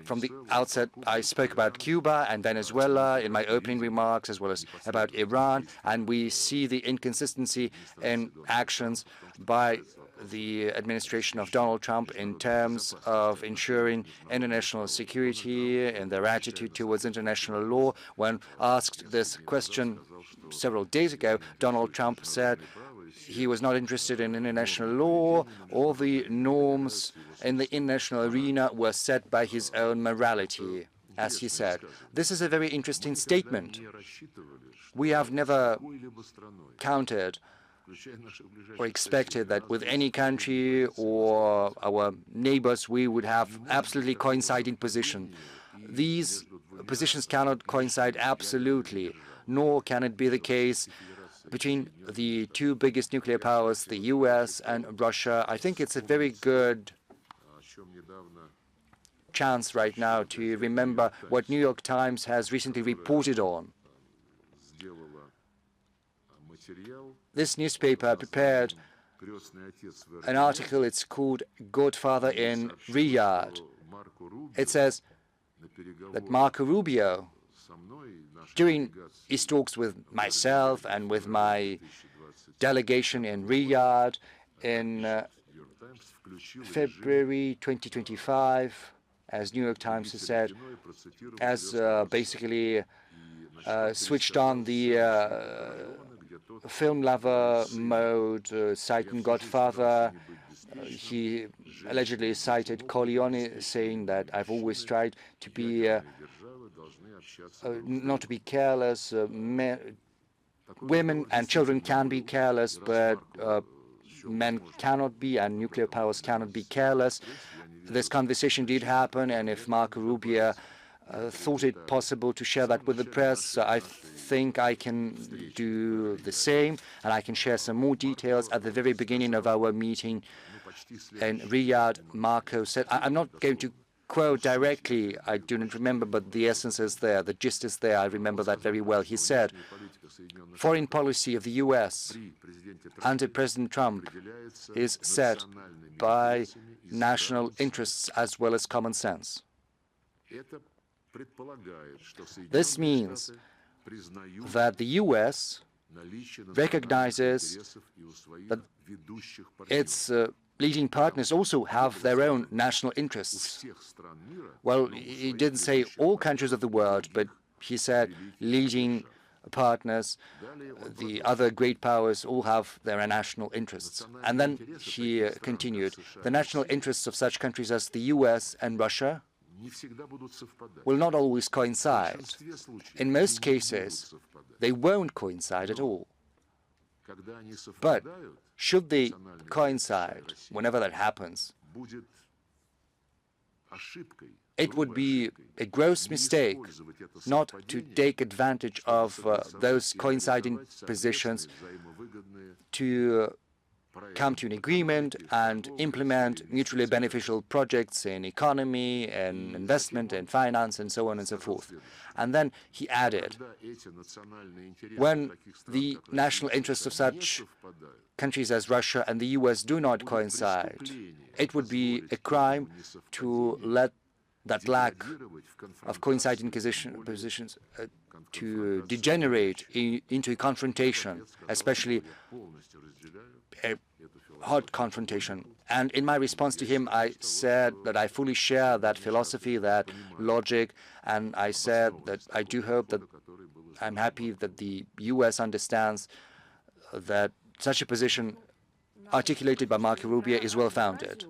from the outset, I spoke about Cuba and Venezuela in my opening remarks, as well as about Iran, and we see the inconsistency in actions by the administration of Donald Trump in terms of ensuring international security and their attitude towards international law. When asked this question several days ago, Donald Trump said he was not interested in international law. All the norms in the international arena were set by his own morality, as he said. This is a very interesting statement. We have never counted or expected that with any country or our neighbors we would have absolutely coinciding positions. These positions cannot coincide absolutely, nor can it be the case between the two biggest nuclear powers, the US and Russia. I think it's a very good chance right now to remember what New York Times has recently reported on. This newspaper prepared an article. It's called Godfather in Riyadh. It says that Marco Rubio, during his talks with myself and with my delegation in Riyadh in February 2025, as New York Times has said, has basically switched on the film lover mode, citing Godfather. He allegedly cited Corleone, saying that I've always tried to be not to be careless. Women and children can be careless, but men cannot be, and nuclear powers cannot be careless. This conversation did happen, and if Marco Rubio thought it possible to share that with the press, I think I can do the same, and I can share some more details. At the very beginning of our meeting in Riyadh, Marco said, I'm not going to quote directly, I do not remember, but the essence is there, the gist is there, I remember that very well. He said, foreign policy of the US under President Trump is set by national interests as well as common sense. This means that the US recognizes that its leading partners also have their own national interests. Well, he didn't say all countries of the world, but he said leading partners, the other great powers, all have their national interests. And then he continued, the national interests of such countries as the US and Russia will not always coincide. In most cases, they won't coincide at all. But should they coincide, whenever that happens, it would be a gross mistake not to take advantage of those coinciding positions to come to an agreement and implement mutually beneficial projects in economy and investment and finance and so on and so forth. And then he added, when the national interests of such countries as Russia and the US do not coincide, it would be a crime to let that lack of coinciding positions to degenerate into a confrontation, especially a hot confrontation. And in my response to him, I said that I fully share that philosophy, that logic, and I said that I do hope that I'm happy that the US understands that such a position articulated by Marco Rubio is well-founded.